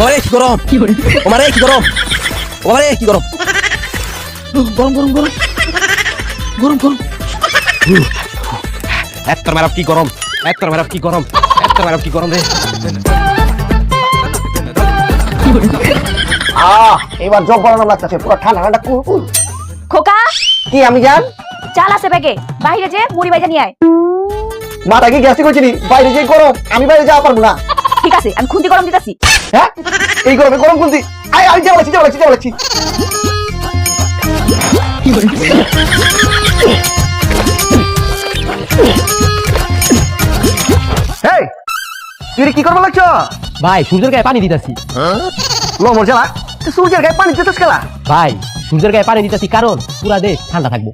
ওরে কি গরম ওমারে কি গরম ওমারে কি গরম গরম গরম গরম গরম গরম এত্তর মারাপ কি গরম এত্তর মারাপ কি গরম এত্তর মারাপ কি গরম রে এবার জগ গরম লাগতেছে পুরো ঠান্ডা ঠান্ডা কুল খোকা কি আমি জান চাল আছে ব্যাগে বাইরে যে মুড়ি বাইজা নিয়ে আয় মাথা কি গ্যাস্ট্রিক হচ্ছে নি বাইরে যে গরম আমি বাইরে যাওয়া পারবো না ঠিক আছে আমি খুন্তি গরম দিতাছি হ্যাঁ এই গরমে গরম কোনটি আমি যাবো এই তুই কি করবো লাগছো ভাই সূর্যের গায়ে পানি দিতাছি লমর জ্বালা তুই সূর্যের গায়ে পানি দিতেছিস খেলা ভাই সূর্যের গায়ে পানি দিতাছি কারণ পুরা দেশ ঠান্ডা থাকবো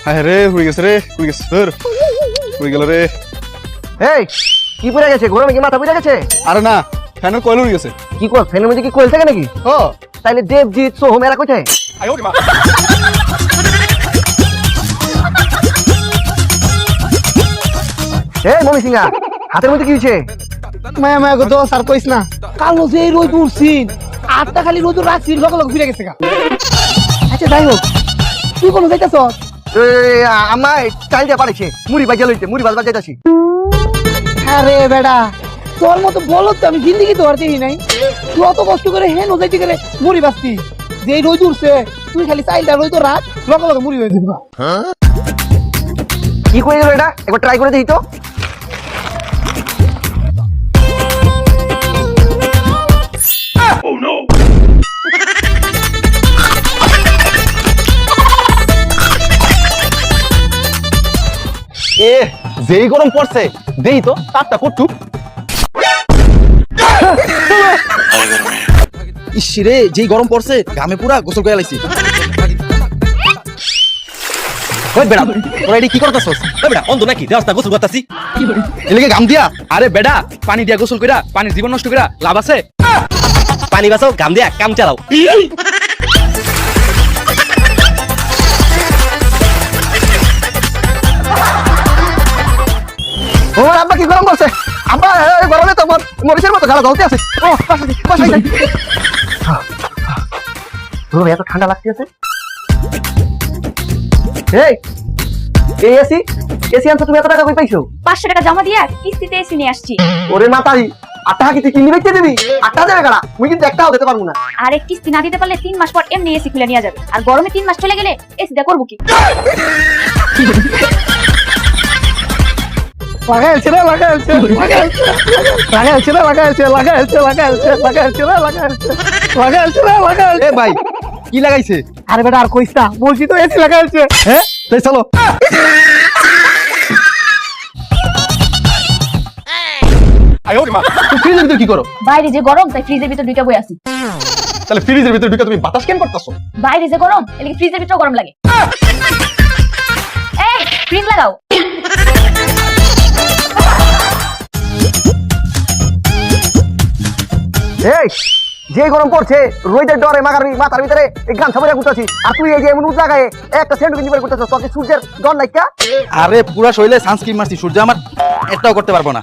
হ্যাঁ রে হয়ে গেছে ধর হয়ে গেল রে এই কি পড়ে গেছে গরমে কি মাথা পড়ে গেছে আরে না ফ্যানের কয়েল উড়ে গেছে কি কর ফ্যানের মধ্যে কি কোয়েল থাকে নাকি ও তাইলে দেবজিৎ সোহম এরা কোথায় এই মমি সিংহা হাতের মধ্যে কি হয়েছে মায়া মায়া গো দোষ আর কইস না কালো যে রোদ উঠছিন আটটা খালি রোদ রাখছি লগে লগে ফিরে গেছে গা আচ্ছা যাই হোক তুই কোনো যাইতেছ আমার চাল দিয়ে পারেছে মুড়ি বাজা লইতে মুড়ি বাজা যাইতাছি আরে বেড়া তোর মতো বলো তো আমি জিন্দিগি তো আর দেখি নাই তুই অত কষ্ট করে হেন যাইতে গেলে মুড়ি বাঁচতি যে রোদ উঠছে তুই খালি চাইলটা রোদ রাখ লগে লগে মুড়ি হয়ে যাবে কি করে গেল এটা একবার ট্রাই করে দেখি তো এ যেই গরম পড়ছে দেই তো তারটা করটু ইসরে যেই গরম পড়ছে ঘামে পুরা গোসল করে লাইছি ওই বেড়া তোরা এডি কি করতাছস ওই বেড়া অন্ধ নাকি দেওস্তা গোসল করতাছি এলাকে গাম দিয়া আরে বেডা পানি দিয়া গোসল কইরা পানির জীবন নষ্ট কইরা লাভ আছে পানি বাঁচাও গাম দিয়া কাম চালাও ওর আব্বা কি গরম করছে আব্বা গরমে তো মরিচের মতো গালা জ্বলতে আছে ও বাসায় যাই তোর এত ঠান্ডা লাগতেছে এই এসি আনছো তুমি এত টাকা কই পাইছো 500 টাকা জমা দিয়া কিস্তিতে এসে নিয়ে আসছি ওরে মাতারি 8 টাকা কি তুই কিনে বেচতে দিবি 8 টাকা দেবে কারা মুই কিন্তু একটাও দিতে পারবো না আর এক কিস্তি না দিতে পারলে 3 মাস পর এমনি এসি খুলে নিয়ে যাবে আর গরমে 3 মাস চলে গেলে এসি দা করব কি এ ভাই কি লাগাইছে আরে বেটা আর কইস না বলছি তো এসি লাগাইছে হ্যাঁ তাই চলো ফ্রিজের ভিতর কি করো বাইরে যে গরম তাই ফ্রিজের ভিতর দুইটা বই আছি তাহলে ফ্রিজের ভিতর ঢুকে তুমি বাতাস কেন করতেছো বাইরে যে গরম এদিকে ফ্রিজের ভিতর গরম লাগে এই ফ্রিজ লাগাও এই যে গরম পড়ছে রোদের ডরে মাথার ভিতরে এই গান সামনে করতেছি আর তুই এই যে এমন জায়গায় একটা সেন্ট বিনিময় করতেছ তোকে সূর্যের ডর নাই কা আরে পুরা শরীরে সানস্ক্রিন মারছি সূর্য আমার একটাও করতে পারবো না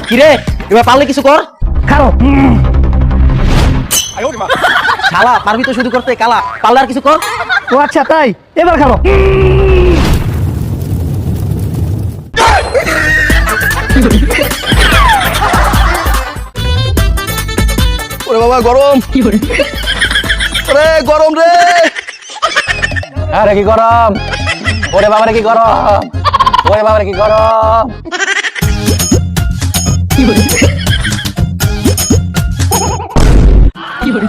কি রে এবার পারলে কিছু কর খারো শালা পারবি তো শুরু করতে কালা পারলে আর কিছু কর ও আচ্ছা তাই এবার খাবো ওরে বাবা গরম ওরে গরম রে আরে কি গরম ওরে বাবারে কি গরম ওরে বাবারে কি গরম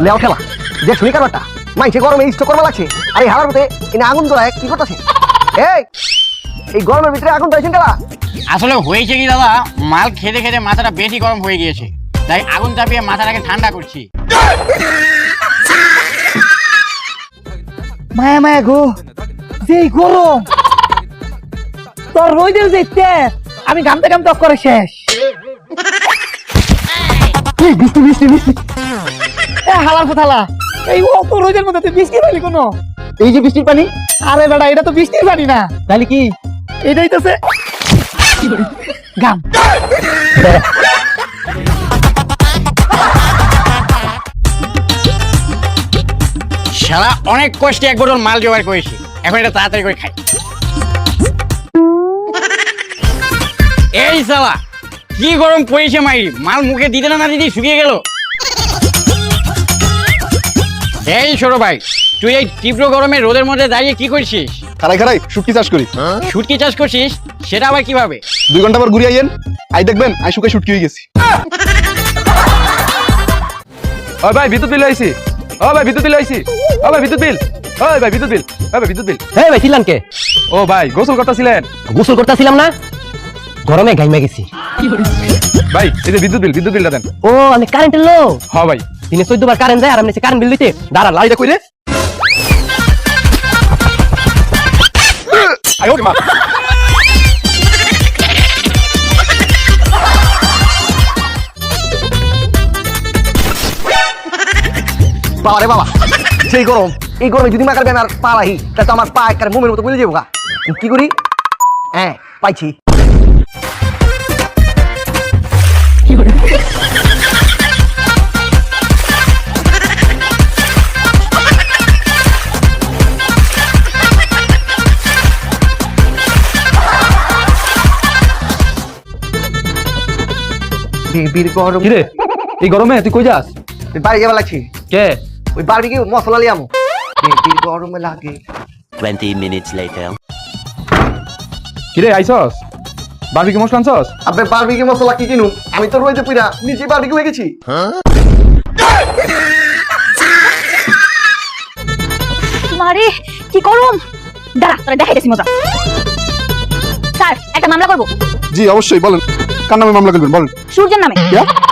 লেও খেলা যে শুনি কারবারটা মাইছে গরমে ইষ্ট করবা লাগছে আর এই হাওয়ার মধ্যে এনে আগুন ধরায় কি করতেছে এই গরমের ভিতরে আগুন ধরাইছেন খেলা আসলে হয়েছে কি দাদা মাল খেতে খেতে মাথাটা বেশি গরম হয়ে গিয়েছে তাই আগুন চাপিয়ে মাথাটাকে ঠান্ডা করছি মায়া মায়া গো যেই গরম তোর রোদের দেখতে আমি গামতে গামতে করে শেষ বৃষ্টি বৃষ্টি বৃষ্টি হালার কোথালা এই অত রোদের মধ্যে তুই বৃষ্টি পাইলি কোনো এই যে বৃষ্টির পানি আরে বেটা এটা তো বৃষ্টির পানি না তাহলে কি এটাই তো গাম। শালা অনেক কষ্টে এক বোতল মাল জোগাড় করেছি, এখন এটা তাড়াতাড়ি করে খাই। এই শালা কি গরম পড়েছে মাইরি, মাল মুখে দিতে না দিতে শুকিয়ে গেল। এই ছোট ভাই, তুই এই তীব্র গরমে রোদের মধ্যে দাঁড়িয়ে কি করছিস? খারাই খারাই শুটকি চাষ করি। শুটকি চাষ করছিস, সেটা আবার কিভাবে? 2 ঘন্টা পর ঘুরে আইয়েন, আই দেখবেন আই শুকে শুটকি হয়ে গেছি। ও ভাই বিদ্যুৎ বিল আইছি, ও ভাই বিদ্যুৎ বিল আইছি, ও ভাই বিদ্যুৎ বিল, ও ভাই বিদ্যুৎ বিল, ও ভাই বিদ্যুৎ বিল। এই ভাই ছিলেন কে? ও ভাই গোসল করতেছিলেন? গোসল করতেছিলাম না, গরমে গাইমা গেছি। ভাই এই যে বিদ্যুৎ বিলটা দেন। ও আমি কারেন্টের লোক। হ্যাঁ ভাই। দিনে 14 বার কারেন্ট যায় আর আমি কারেন্ট বিল দিতে দাঁড়া লাইটা কইরে। আয় ওরে মা। বাবা রে বাবা, সেই গরম, এই গরমে যদি মাকার ব্যানার পা রাহি তাহলে তো আমার পা একেবারে মোমের মতো বলে যাবো গা। কি করি? হ্যাঁ পাইছি। বেবির গরম। কি রে এই গরমে তুই কই যাস? বাড়ি যাবার লাগছি, কে? ওই বারবিকিউ মশলা লিয়ামু। বেবির গরমে লাগে। 20 minutes later. কি রে আইছস? বারবিকিউ মশলা আনছস? আবে বারবিকিউ মশলা কি কিনু? আমি তো রইতে পুরা নিজে বারবিকিউ হয়ে গেছি। মারে কি গরম, দাঁড়া তোরা দেখাইতেছি মজা। স্যার একটা মামলা করব। জি অবশ্যই, বলেন কার নামে মামলা করবেন বলেন। সূর্যের নামে।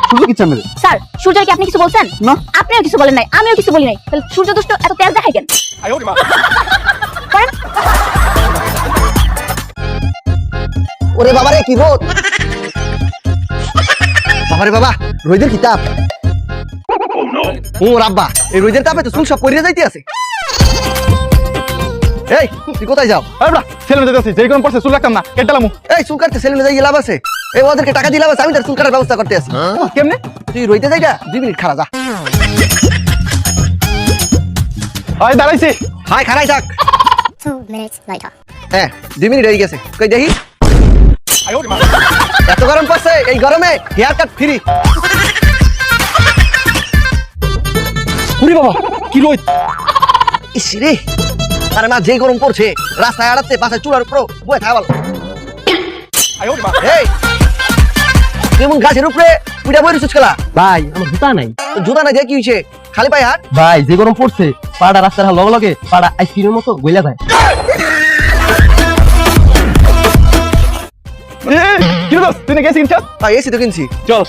সূর্য কি চান? স্যার সূর্যকে কি আপনি কিছু বলছেন? না। আপনিও কিছু বলেন নাই, আমিও কিছু বলি নাই, তাহলে সূর্য দুষ্ট এত তেজ দেখাই কেন? আয় ওরে মা। করেন। ওরে বাবা রে কি রোদ! বাবারে বাবা, রোদের কি তাপ! ও রাব্বা, এই রোদের তাপে তো চুল সব পরিয়ে যাইতে আছে। এই তুই কোথায় যাও? আরে বড়া ছেলে মেয়ে যাচ্ছে, যেই গরম পড়ছে চুল রাখতাম না, কেটালামু। এই চুল কাটতে সেলুনে যাই লাভ আছে? এই ওদেরকে টাকা দিলাম আছে, আমি তার চুল কাটার ব্যবস্থা করতে আছি। কেমনে? তুই রইতে যাইটা 2 মিনিট খাড়া যা। আয় দাঁড়াইছি। হাই খাড়াই থাক। 2 minutes later. হ্যাঁ 2 মিনিট হয়ে গেছে, কই দেখি। আয় ওরে মা। এত গরম পড়ছে, এই গরমে হেয়ার কাট ফ্রি। ওরে বাবা কি রোদ! ইস রে, আরে না যে গরম পড়ছে, রাস্তায় আড়াতে বাসায় চুলার উপর বয়ে থাকা ভালো। আয় ওরে মা। এই কেমন গাছের উপরে উইটা বই রিসুচ খেলা? ভাই আমার জুতা নাই। জুতা না দিয়ে কি হয়েছে? খালি পায়ে হাট? ভাই যে গরম পড়ছে পাড়া রাস্তার লগে লগে পাড়া আইসক্রিমের মতো গইলা যায়। কি রোদ! তুই না গেছিস কিনছস? ভাই এসি তো কিনছি। চল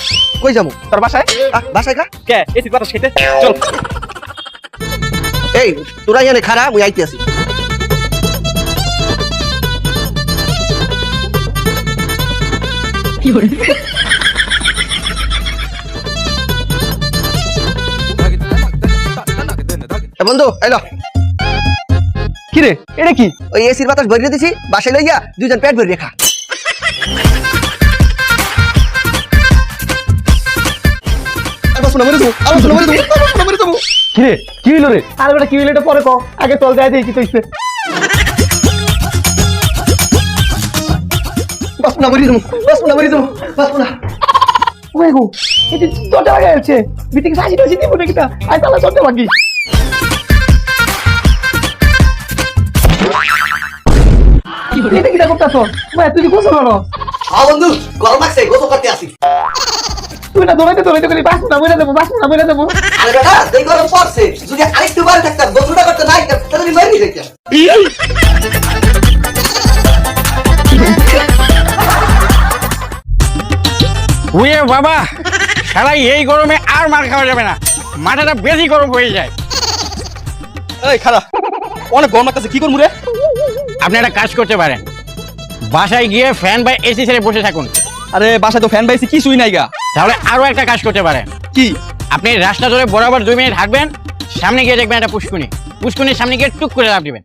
কই যাবো? তোর বাসায়। বাসায় খা। কে এসি বাতাস খেতে? চল। এই তোরা এখানে খারা, মুই আইতে আছি। এ বন্ধু এলো। কি রে এটা কি? ওই এসির বাতাস ভরিয়ে দিছি, বাসায় লইয়া দুইজন পেট ভরে খা। কি রে কি হইলো রে? আর বেটা কি হইলো এটা পরে কো, আগে চল যাই দেখি কি হইছে। বাস না ভরি দেবো, বাস না ভরি দেবো, বাস না। ওই গো, এই যে দরজা লাগা আছে, বিটিং সাজি টাজি দিব নাকি তা? আই তালা দরজা ভাগি। এটা কি করতেছ? ভাই তুই গোসল করো। হ্যাঁ বন্ধু, গরম লাগছে, গোসল করতে আসি। তুই না দৌড়াইতে দৌড়াইতে করে বাস না বইরা দেবো, বাস না বইরা দেবো। আরে বেটা, এই গরম পড়ছে, যদি আরেকটু বাড়ি থাকতাম, গোসলটা করতে নাই তাহলে আমি মারি যাইতাম। ওরে বাবা, শালাই এই গরমে আর মার খাওয়া যাবে না, মাথাটা বেশি গরম হয়ে যায়। এই খারা, অনেক গরম লাগতেছে, কি করবো রে? আপনি একটা কাজ করতে পারেন, বাসায় গিয়ে ফ্যান বা এসি ছেড়ে বসে থাকুন। আরে বাসায় তো ফ্যান বাইছি, কিছুই নাই গা। তাহলে আরো একটা কাজ করতে পারেন, কি? আপনি রাস্তা ধরে বরাবর 2 মিনিট হাঁটবেন, সামনে গিয়ে দেখবেন একটা পুষ্কুনি, পুষ্কুনির সামনে গিয়ে টুক করে লাফ দিবেন।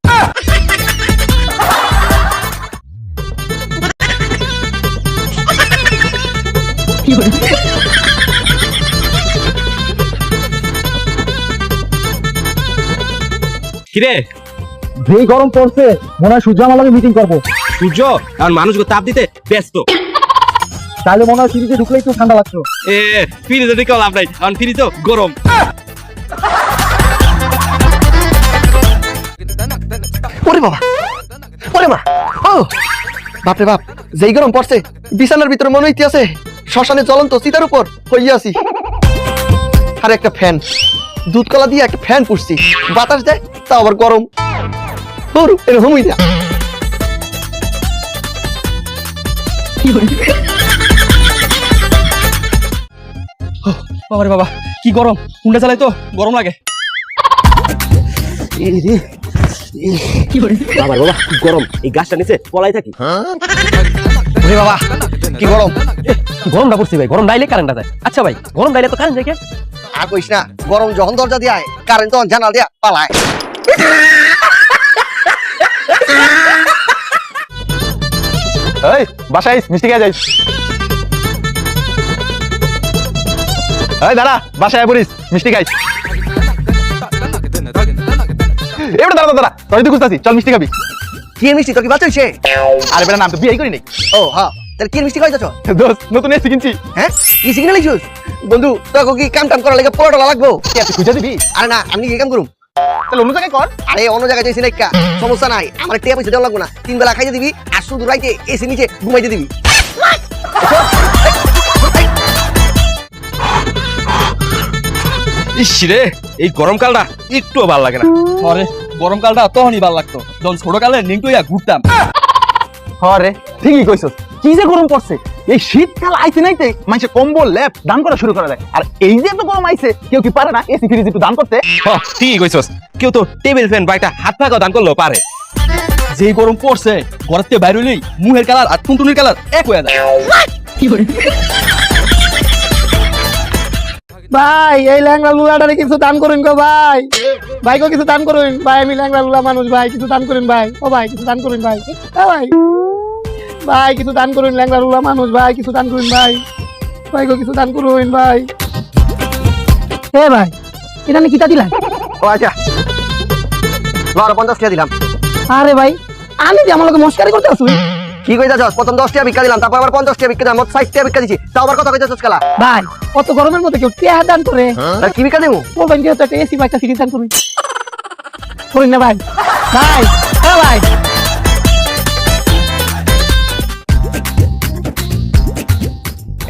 কিরে যেই গরম পড়ছে মনে হয় সূর্য আমার লগে মিটিং করবো। সূর্য আর মানুষকে তাপ দিতে ব্যস্ত। তাহলে মনে হয় ফ্রিজে ঢুকলেই একটু ঠান্ডা লাগতো। ফ্রিজে ঢুকে লাভ নাই, কারণ ফ্রিজ তো গরম। ওরে বাবা, ওরে মা, ও বাপরে বাপ, যেই গরম পড়ছে বিছানার ভিতরে মনে হইতে আছে শ্মশানে জ্বলন্ত চিতার উপর হইয়াছি। আর একটা ফ্যান, দুধ কলা দিয়ে একটা ফ্যান পুষছি, বাতাস দেয় তা আবার গরম। এরকম হই না। বাবারে বাবা, কি গরম, হুন্ডা চালাই তো গরম লাগে। বাবার বাবা কি গরম, এই গাছটা নিচে পলাই থাকি। ওরে বাবা কি গরম, গরমটা পড়ছে ভাই, গরম ডাইলে কারেন্টটা যায়। আচ্ছা ভাই, গরম ডাইলে তো কারেন্ট যায় কে? আর কইস না, গরম যখন দরজা দিয়ে আয় কারেন্ট তখন জানাল দিয়া পালায়। এই বাসায় মিষ্টি খেয়ে যাইস। এই দাঁড়া, বাসায় পড়িস, মিষ্টি খাইস। এবারে দাঁড়া দাঁড়া, তোর তো খুঁজতাছি, চল মিষ্টি খাবি। কি মিষ্টি, তোর কি বাচ্চা হইছে? আরে বেটা, নাম তো বিয়ে করি নাই। ও হ্যাঁ, তাহলে কি মিষ্টি খাইতেছ? দোস্ত নতুন এসি কিনছি। হ্যাঁ, কি সিগন্যাল লিখছিস? বন্ধু তোকে কি কাম টাম করার লাগে পোলাটা লাগবো? তুই খুঁজে দিবি? আরে না, আমি কি কাম করুম? তাহলে অন্য জায়গায় কর। আরে অন্য জায়গায় যাইছি নাইকা, সমস্যা নাই, আমার টিয়া পয়সা দেওয়া লাগবো না, 3 বেলা খাইতে দিবি আর শুধু রাইতে এসি নিচে ঘুমাইতে দিবি। ইস রে, এই গরমকালটা একটু ভালো লাগে না। আরে গরমকালটা তখনই ভালো লাগতো যখন ছোটকালে নিংটু ঘুরতাম। আরে ঠিকই কইছস, কি যে গরম পড়ছে। এই শীতকাল আইতে নাইতে মানুষে কম্বল ল্যাপ দান করা শুরু করে দেয়। আর এই যে এত গরম আইছে, কেউ কি পারে না এসি ফ্রিজ একটু দান করতে? ঠিকই কইছস, কেউ তো টেবিল ফ্যান বা একটা হাত পাকাও দান করলেও পারে। যে গরম পড়ছে, ঘরের থেকে বাইরে হইলেই মুহের কালার আর টুনটুনির কালার এক হয়ে যায়। ভাই এই ল্যাংড়া লুলাটারে কিছু দান করুন গো ভাই, ভাই গো কিছু দান করুন ভাই, আমি ল্যাংড়া লুলা মানুষ ভাই, কিছু দান করুন ভাই, ও ভাই কিছু দান করুন ভাই, ভাই ভাই কিছু দান করুন, ল্যাংড়া লুলা মানুষ ভাই, কিছু দান করুন ভাই, ভাই গো কিছু দান করুন ভাই। এ ভাই, এটা আমি কিটা দিলাম? ও আচ্ছা, 50 টাকা দিলাম। আরে ভাই, আমি যে আমার লোকে মস্কারি করতে আসুন। কি কইতাছস? প্রথম 10 টাকা ভিক্ষা দিলাম, তারপর আবার 50 টাকা ভিক্ষা দিলাম, মোট 60 টাকা ভিক্ষা দিছি, তাও আবার কথা কইতাছস কালা? ভাই কত গরমের মধ্যে কেউ টিয়া দান করে? তা কি ভিক্ষা দেবো? বলবেন যে একটা এসি বাইকটা ফিরে দান করুন, করুন না ভাই। ভাই ও ভাই,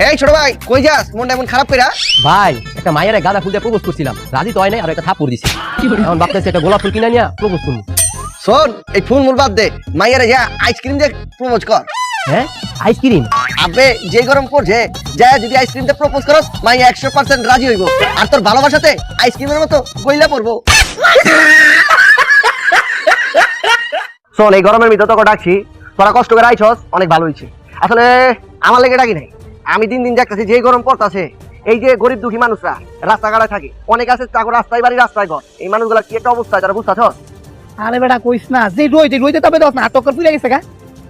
এই ছোট ভাই কই যাস, মনটা এমন খারাপ কইরা? ভাই একটা মায়ের গাঁদা ফুল দিয়ে প্রপোজ করছিলাম, রাজি তো হয় নাই, আর একটা থাপ্পড় দিছি। এখন ভাবতেছি একটা গোলাপ ফুল কিনা নিয়ে প্রপোজ করবো। শোন, এই ফোন মূল বাদ দে, মাইয়ারে যা আইসক্রিম দিয়ে প্রপোজ কর। হ্যাঁ আইসক্রিম? আবে যে গরম পড়ছে, যা যদি আইসক্রিম দিয়ে প্রপোজ করস, মাইয়া 100% রাজি হইব, আর তোর ভালোবাসাতে আইসক্রিমের মতো গইলা পড়বো। শোন, এই গরমের ভিতর তোকে ডাকছি, তোরা কষ্ট করে আইছস, অনেক ভালো হয়েছে। আসলে আমার লেগে ডাকি নাই, আমি দিন দিন দেখতেছি যে গরম পড়তাছে, এই যে গরিব দুঃখী মানুষরা রাস্তাঘাটে থাকে, অনেক আছে রাস্তায় বাড়ি রাস্তায় ঘর, এই মানুষগুলা কি একটা অবস্থা তারা বুঝতেছস? আরে বেটা কইস না, যে রইতে তবে দশ না টক্কর পুড়ে গেছে গা।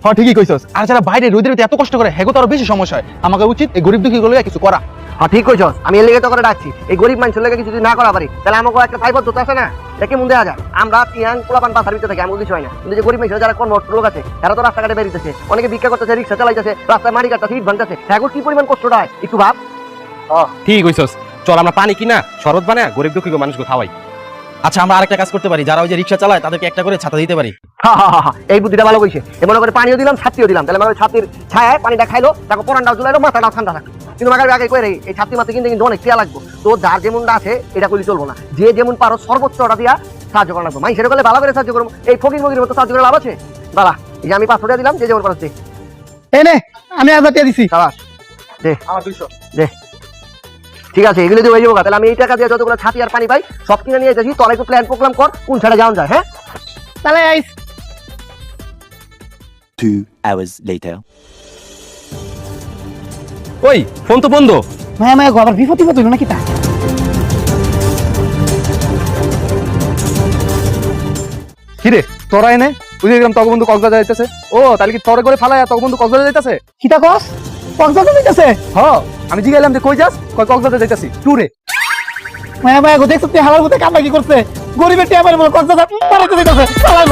হ্যাঁ ঠিকই কইছস, আর যারা বাইরে রোদে রোদে এত কষ্ট করে, হেগো তো আরো বেশি সমস্যা হয়। আমাকে উচিত এই গরিব দুঃখী গুলো কিছু করা। হ্যাঁ ঠিক কইছস, আমি এর লেগে তো করে ডাকছি, এই গরিব মানুষের লেগে কিছু যদি না করা পারি, তাহলে আমাকে একটা দায়বদ্ধতা আছে না, দেখে মন দেওয়া যায়। আমরা টিয়াং পোলাপান বাসার ভিতরে থাকি, আমি কিছু হয় না, কিন্তু যে গরিব মানুষ যারা কর্মরত লোক আছে, তারা তো রাস্তাঘাটে বেরিয়েছে, অনেকে ভিক্ষা করতেছে, রিক্সা চালাইতেছে, রাস্তায় মাটি কাটতেছে, ইট ভাঙতেছে, এখন কি পরিমাণ কষ্টটা হয় একটু ভাব। ঠিক কইছস, চল আমরা পানি কিনা শরবত বানায় গরিব দুঃখী মানুষকে খাওয়াই। আচ্ছা আমরা আরেকটা কাজ করতে পারি, যারা ওই যে রিক্সা চালায় তাদেরকে একটা করে ছাতা দিতে পারি। এই বুদ্ধিটা ভালো কইছে, এমন করে পানিও দিলাম, ছাতিও দিলাম, তাহলে মানে ছাতির ছায়ায় পানিটা খাইলো, তারপর পরানটাও জুলাইলো, মাথাটাও ঠান্ডা থাকলো। কিন্তু মাগার আগে কই রে, এই ছাতি মাতি কিন্তু অনেক টিয়া লাগবে, তো যার যেমনটা আছে এটা করলে চলবো না, যে যেমন পারো সর্বোচ্চটা দিয়া সাহায্য করা লাগবে। মাই সেটা করলে ভালো করে সাহায্য করবো, এই ফকির মগির মতো সাহায্য করে লাভ আছে? বালা, এই যে আমি 500 টাকা দিলাম, যে যেমন পারছে। এনে আমি 1000 টাকা দিছি। সাবাস, দে আমার 200 দে। ঠিক আছে, এগুলো দিয়ে হয়ে যাবো। তাহলে আমি এই টাকা দিয়ে যতগুলো ছাতি আর পানি পাই সব কিনে নিয়ে যাচ্ছি, তোরা একটু প্ল্যান প্রোগ্রাম কর কোন ছাড়া যাওয়া যায়। হ্যাঁ তাহলে আইস। 2 hours later. ওই ফোন তো বন্ধ। মায়া মায়া গো, আবার বিপদ টিপদ হইলো নাকি তা? কিরে তোরা এনে বুঝে গেলাম, তখন বন্ধু কক্সবাজার যাইতেছে। ও তাহলে কি তোরে করে ফালায় তখন বন্ধু কক্সবাজার যাইতেছে? কিতা কস? কক্সবাজার যাইতেছে হ আমি জিগাইলাম যে কই যাস কই কক্সবাজার যাইতাছি ট্যুরে মায়া মায়া গো দেখছো তুই হালার মধ্যে কামনা কি করছে গরিবের টিয়া পারে কক্সবাজার পারাইতে যাইতেছে চালাই